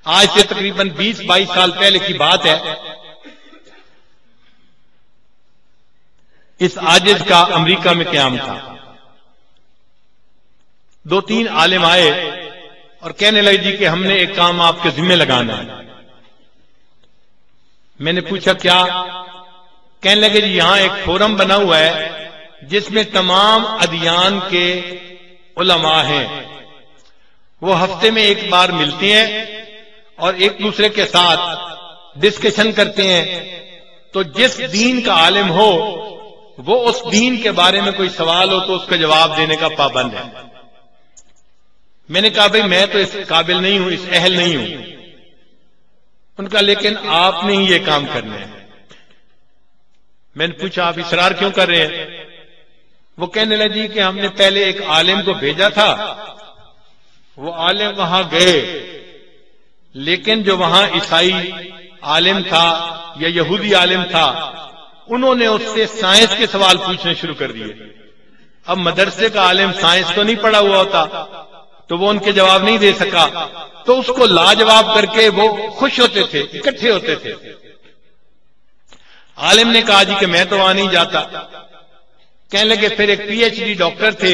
آج سے تقریباً 20-22 سال پہلے کی بات ہے. اس عاجز کا امریکہ میں قیام تھا. 2-3 عالم آئے اور کہنے لگے جی کہ ہم نے ایک کام آپ کے ذمہ لگانا ہے. میں نے پوچھا کیا؟ کہنے لگے جی یہاں ایک فورم بنا ہوا ہے جس میں تمام ادیان کے علماء ہیں. وہ ہفتے میں ایک بار ملتے ہیں اور ایک دوسرے کے ساتھ ڈسکشن کرتے ہیں. تو جس دین کا عالم ہو وہ اس دین کے بارے میں کوئی سوال ہو تو اس کا جواب دینے کا پابند ہے. میں نے کہا بھئی میں تو اس قابل نہیں ہوں، اس اہل نہیں ہوں. ان کا لیکن آپ نے ہی یہ کام کرنا ہے. میں نے پوچھا آپ اصرار کیوں کر رہے ہیں؟ وہ کہنے لگے جی کہ ہم نے پہلے ایک عالم کو بھیجا تھا، وہ عالم وہاں گئے، لیکن جو وہاں عیسائی عالم تھا یا یہودی عالم تھا انہوں نے اس سے سائنس کے سوال پوچھنے شروع کر دیے. اب مدرسے کا عالم سائنس تو نہیں پڑھا ہوا ہوتا تو وہ ان کے جواب نہیں دے سکا، تو اس کو لاجواب کر کے وہ خوش ہوتے تھے، اکٹھے ہوتے تھے. عالم نے کہا جی کہ میں تو وہاں نہیں جاتا. کہنے لگے پھر ایک پی ایچ ڈی ڈاکٹر تھے،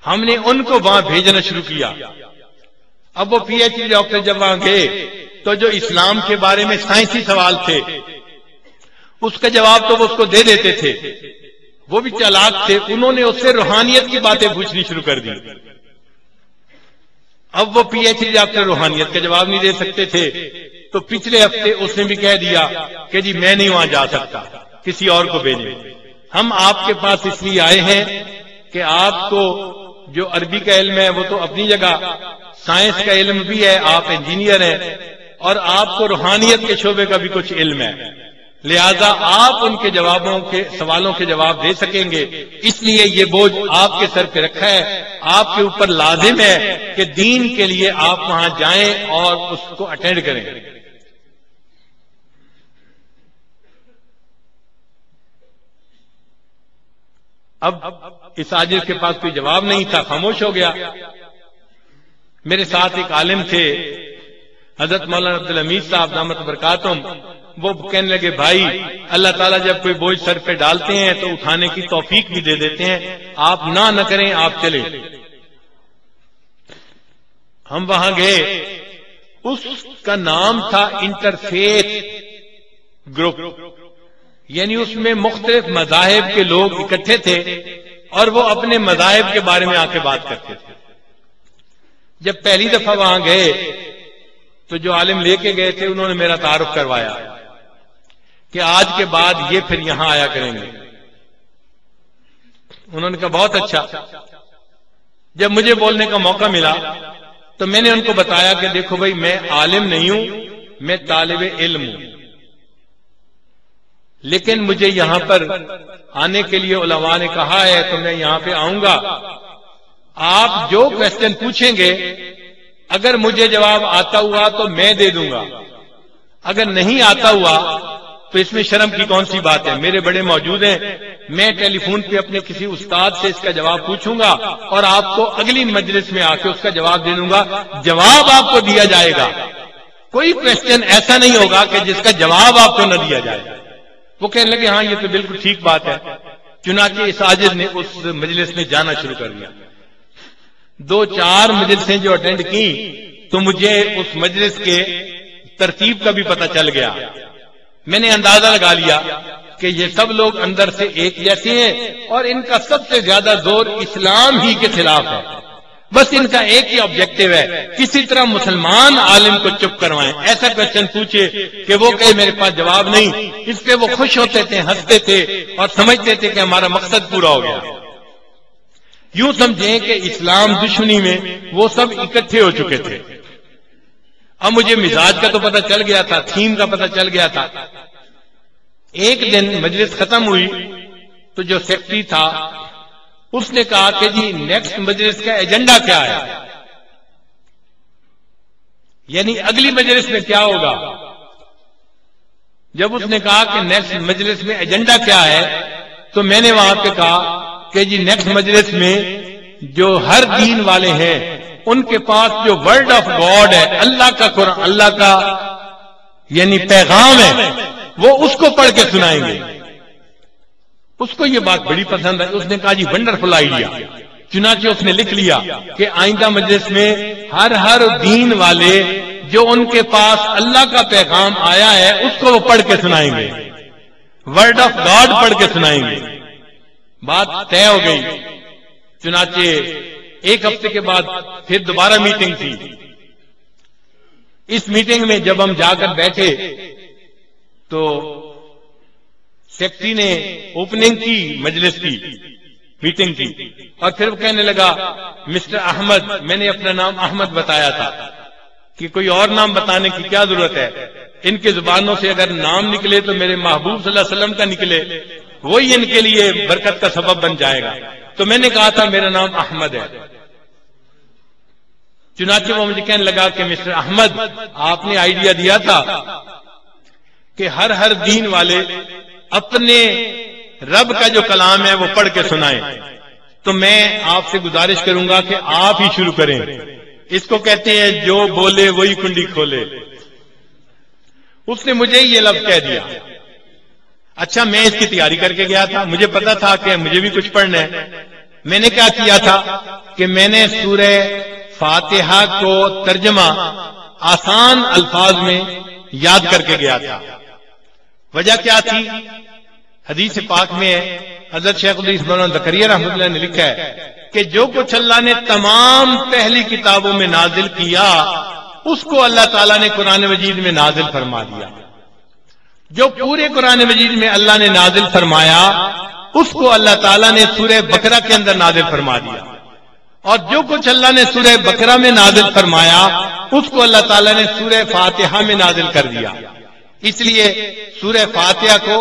ہم نے ان کو وہاں بھیجنا شروع کیا. اب وہ پی ایچ ڈی ڈاکٹر جب وہاں گئے تو جو اسلام کے بارے میں سائنسی سوال تھے اس کا جواب تو وہ اس کو دے دیتے تھے. وہ بھی چالاک تھے، انہوں نے اس سے روحانیت کی باتیں پوچھنی شروع کر دی. اب وہ پی ایچ ڈی ڈاکٹر روحانیت کا جواب نہیں دے سکتے تھے، تو پچھلے ہفتے اس نے بھی کہہ دیا کہ جی میں نہیں وہاں جا سکتا، کسی اور کو بھیجیں. ہم آپ کے پاس اس لیے آئے ہیں کہ آپ کو جو عربی کا علم ہے وہ تو اپنی جگہ، سائنس کا علم بھی ہے، آپ انجینئر ہیں، اور آپ کو روحانیت کے شعبے کا بھی کچھ علم ہے، لہذا آپ ان کے جوابوں کے سوالوں کے جواب دے سکیں گے. اس لیے یہ بوجھ آپ کے سر پہ رکھا ہے، آپ کے اوپر لازم ہے کہ دین کے لیے آپ وہاں جائیں اور اس کو اٹینڈ کریں. اب اس عاجز کے پاس کوئی جواب نہیں تھا، خاموش ہو گیا. میرے ساتھ ایک عالم تھے حضرت مولانا عبدالحمید صاحب دامت برکاتہم، وہ کہنے لگے بھائی اللہ تعالیٰ جب کوئی بوجھ سر پہ ڈالتے ہیں تو اٹھانے کی توفیق بھی دے دیتے ہیں، آپ نہ کریں، آپ چلیں. ہم وہاں گئے، اس کا نام تھا انٹرفیتھ گروپ، یعنی اس میں مختلف مذاہب کے لوگ اکٹھے تھے اور وہ اپنے مذاہب کے بارے میں آ کے بات کرتے تھے. جب پہلی دفعہ وہاں گئے تو جو عالم لے کے گئے تھے انہوں نے میرا تعارف کروایا کہ آج کے بعد یہ پھر یہاں آیا کریں گے. انہوں نے کہا بہت اچھا. جب مجھے بولنے کا موقع ملا تو میں نے ان کو بتایا کہ دیکھو بھائی میں عالم نہیں ہوں، میں طالب علم ہوں، لیکن مجھے یہاں پر آنے کے لیے علماء نے کہا ہے تو میں یہاں پہ آؤں گا. آپ جو کوسچن پوچھیں گے اگر مجھے جواب آتا ہوا تو میں دے دوں گا، اگر نہیں آتا ہوا تو اس میں شرم کی کون سی بات ہے. میرے بڑے موجود ہیں، میں ٹیلی فون پہ اپنے کسی استاد سے اس کا جواب پوچھوں گا اور آپ کو اگلی مجلس میں آ کے اس کا جواب دے دوں گا. جواب آپ کو دیا جائے گا، کوئی کوسچن ایسا نہیں ہوگا کہ جس کا جواب آپ کو نہ دیا جائے. وہ کہنے لگے ہاں یہ تو بالکل ٹھیک بات ہے. چنانچہ اس عاجز نے اس مجلس میں جانا شروع کر دیا. 2-4 مجلسیں جو اٹینڈ کی تو مجھے اس مجلس کے ترتیب کا بھی پتہ چل گیا. میں نے اندازہ لگا لیا کہ یہ سب لوگ اندر سے ایک جیسے ہیں اور ان کا سب سے زیادہ زور اسلام ہی کے خلاف ہے. بس ان کا ایک ہی آبجیکٹو ہے، کسی طرح مسلمان عالم کو چپ کروائیں. ایسا کوسچن پوچھے کہ وہ کہے میرے پاس جواب نہیں، اس پہ وہ خوش ہوتے تھے، ہنستے تھے اور سمجھتے تھے کہ ہمارا مقصد پورا ہو گیا. یوں سمجھیں کہ اسلام دشمنی میں وہ سب اکٹھے ہو چکے تھے. اب مجھے مزاج کا تو پتہ چل گیا تھا، تھیم کا پتہ چل گیا تھا. ایک دن مجلس ختم ہوئی تو جو سیکرٹری تھا اس نے کہا کہ جی نیکسٹ مجلس کا ایجنڈا کیا ہے، یعنی اگلی مجلس میں کیا ہوگا. جب اس نے کہا کہ نیکسٹ مجلس میں ایجنڈا کیا ہے تو میں نے وہاں پہ کہا کہ جی نیکسٹ مجلس میں جو ہر دین والے ہیں ان کے پاس جو ورڈ آف گاڈ ہے، اللہ کا قرآن، اللہ کا یعنی پیغام ہے، وہ اس کو پڑھ کے سنائیں گے۔ اس کو یہ بات بڑی پسند ہے، اس نے کہا جی ونڈرفل آئیڈیا۔ چنانچہ اس نے لکھ لیا کہ آئندہ مجلس میں ہر دین والے جو ان کے پاس اللہ کا پیغام آیا ہے اس کو وہ پڑھ کے سنائیں گے، ورڈ آف گاڈ پڑھ کے سنائیں گے۔ بات طے ہو گئی۔ چنانچہ ایک ہفتے کے بعد پھر دوبارہ میٹنگ تھی۔ اس میٹنگ میں جب ہم جا کر بیٹھے تو سیکٹری نے اوپننگ کی، مجلس کی میٹنگ کی، اور پھر وہ کہنے لگا مسٹر احمد، میں نے اپنا نام احمد بتایا تھا کہ کوئی اور نام بتانے کی کیا ضرورت ہے، ان کے زبانوں سے اگر نام نکلے تو میرے محبوب صلی اللہ علیہ وسلم کا نکلے، وہی ان کے لیے برکت کا سبب بن جائے گا۔ تو میں نے کہا تھا میرا نام احمد ہے۔ چنانچہ وہ مجھے کہنے لگا کہ مسٹر احمد، آپ نے آئیڈیا دیا تھا کہ ہر دین والے اپنے رب کا جو کلام ہے وہ پڑھ کے سنائیں، تو میں آپ سے گزارش کروں گا کہ آپ ہی شروع کریں۔ اس کو کہتے ہیں جو بولے وہی کنڈی کھولے۔ اس نے مجھے یہ لفظ کہہ دیا۔ اچھا، میں اس کی تیاری کر کے گیا تھا، مجھے پتا تھا کہ مجھے بھی کچھ پڑھنا ہے۔ میں نے کیا کیا تھا کہ میں نے سورہ فاتحہ کو ترجمہ آسان الفاظ میں یاد کر کے گیا تھا۔ وجہ کیا تھی؟ حدیث پاک میں ہے، حضرت شیخ الحدیث مولانا زکریا رحمۃ اللہ نے لکھا ہے کہ جو کچھ اللہ نے تمام پہلی کتابوں میں نازل کیا اس کو اللہ تعالیٰ نے قرآن مجید میں نازل فرما دیا۔ جو پورے قرآن مجید میں اللہ نے نازل فرمایا اس کو اللہ تعالیٰ نے سورہ بقرہ کے اندر نازل فرما دیا، اور جو کچھ اللہ نے سورہ بقرہ میں نازل فرمایا اس کو اللہ تعالیٰ نے سورہ فاتحہ میں نازل کر دیا۔ اس لیے سورہ فاتحہ کو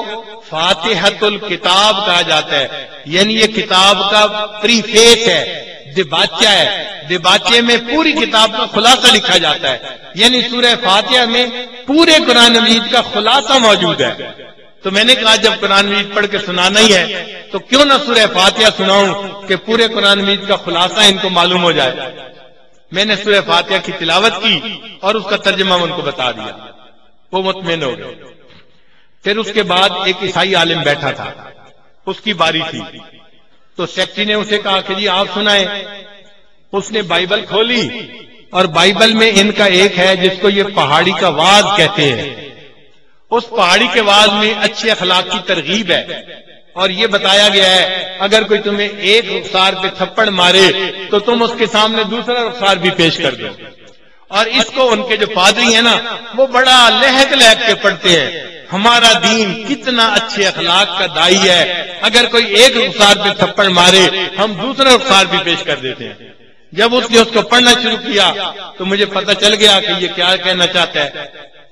فاتحۃ الکتاب کہا جاتا ہے، یعنی یہ کتاب کا پریفیس ہے، دباچہ ہے۔ دباچے میں پوری کتاب کا خلاصہ لکھا جاتا ہے، یعنی سورہ فاتحہ میں پورے قرآن مجید کا خلاصہ موجود ہے۔ تو میں نے کہا جب قرآن مجید پڑھ کے سنانا ہی ہے تو کیوں نہ سورہ فاتحہ سناؤں کہ پورے قرآن مجید کا خلاصہ ان کو معلوم ہو جائے۔ میں نے سورہ فاتحہ کی تلاوت کی اور اس کا ترجمہ ان کو بتا دیا، وہ مطمئن ہو گئے۔ پھر اس کے بعد ایک عیسائی عالم بیٹھا تھا، اس کی باری تھی، تو سیکٹری نے اسے کہا کہ جی آپ سنائیں۔ اس نے بائبل کھولی اور بائبل میں ان کا ایک ہے جس کو یہ پہاڑی کا واز کہتے ہیں۔ اس پہاڑی کے واز میں اچھے اخلاق کی ترغیب ہے، اور یہ بتایا گیا ہے اگر کوئی تمہیں ایک رخسار پہ تھپڑ مارے تو تم اس کے سامنے دوسرا رخسار بھی پیش کر دو۔ اور اس کو ان کے جو پادری ہیں نا وہ بڑا لہک لہک کے پڑھتے ہیں، ہمارا دین کتنا اچھے اخلاق کا دائی ہے، اگر کوئی ایک رخسار پہ تھپڑ مارے ہم دوسرا رخسار بھی پیش کر دیتے ہیں۔ جب اس نے اس کو پڑھنا شروع کیا تو مجھے پتہ چل گیا کہ یہ کیا کہنا چاہتا ہے۔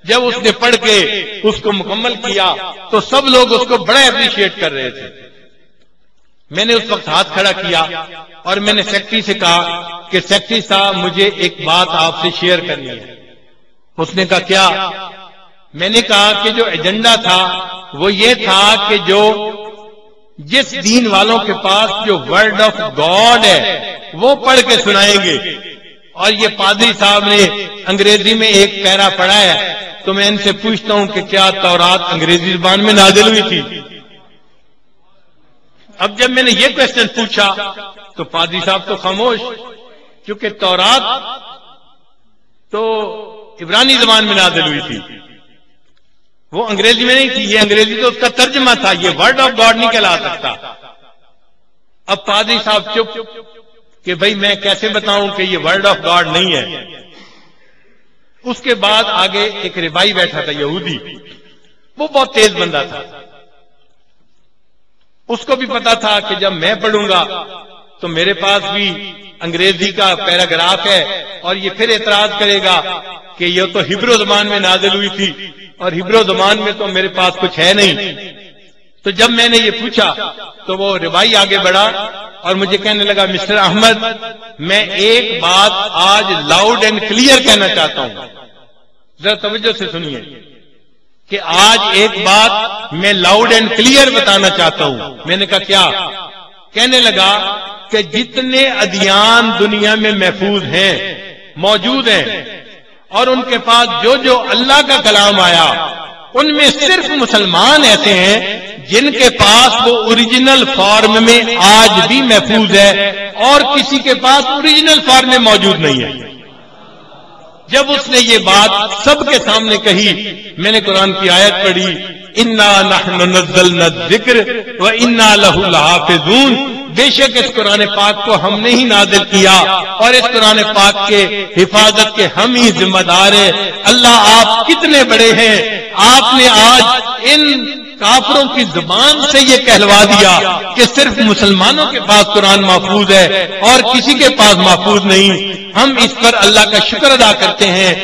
جب اس نے پڑھ کے اس کو مکمل کیا تو سب لوگ اس کو بڑا اپریشیٹ کر رہے تھے۔ میں نے اس وقت ہاتھ کھڑا کیا اور میں نے سیکٹری سے کہا کہ سیکٹری صاحب مجھے ایک بات آپ سے شیئر کرنی ہے۔ اس نے کہا کیا؟ میں نے کہا کہ جو ایجنڈا تھا وہ یہ تھا کہ جو جس دین والوں کے پاس جو ورڈ آف گاڈ ہے وہ پڑھ کے سنائیں گے، اور یہ پادری صاحب نے انگریزی میں ایک پیرا پڑھا ہے، تو میں ان سے پوچھتا ہوں کہ کیا تورات انگریزی زبان میں نازل ہوئی تھی؟ اب جب میں نے یہ کوشچن پوچھا تو پادری صاحب تو خاموش، کیونکہ تورات تو عبرانی زبان میں نازل ہوئی تھی، وہ انگریزی میں نہیں تھی، یہ انگریزی تو اس کا ترجمہ تھا، یہ ورڈ آف گاڈ نہیں کہلا سکتا۔ اب پادری صاحب چپ کہ بھئی میں کیسے بتاؤں کہ یہ ورڈ آف گاڈ نہیں ہے۔ اس کے بعد آگے ایک ربائی بیٹھا تھا یہودی، وہ بہت تیز بندہ تھا، اس کو بھی پتا تھا کہ جب میں پڑھوں گا تو میرے پاس بھی انگریزی کا پیراگراف ہے اور یہ پھر اعتراض کرے گا کہ یہ تو ہبرو زبان میں نازل ہوئی تھی اور ہبرو زبان میں تو میرے پاس کچھ ہے نہیں۔ تو جب میں نے یہ پوچھا تو وہ ربائی آگے بڑھا اور مجھے کہنے لگا مسٹر احمد میں ایک بات آج لاؤڈ اینڈ کلیئر کہنا چاہتا ہوں، ذرا توجہ سے سنیے کہ آج ایک بات میں لاؤڈ اینڈ کلیئر بتانا چاہتا ہوں۔ میں نے کہا کیا؟ کہنے لگا کہ جتنے ادیان دنیا میں محفوظ ہیں، موجود ہیں، اور ان کے پاس جو جو اللہ کا کلام آیا، ان میں صرف مسلمان ایسے ہیں جن کے پاس وہ اوریجنل فارم میں آج بھی محفوظ ہے اور کسی کے پاس اوریجنل فارم میں موجود نہیں ہے۔ جب اس نے یہ بات سب کے سامنے کہی، میں نے قرآن کی آیت پڑھی، انا نحن نزلنا الذکر وانا لہ لحافظون، بے شک اس قرآن پاک کو ہم نے ہی نازل کیا اور اس قرآن پاک کے حفاظت کے ہم ہی ذمہ دار ہیں۔ اللہ آپ کتنے بڑے ہیں، آپ نے آج ان کافروں کی زبان سے یہ کہلوا دیا کہ صرف مسلمانوں کے پاس قرآن محفوظ ہے اور کسی کے پاس محفوظ نہیں۔ ہم اس پر اللہ کا شکر ادا کرتے ہیں۔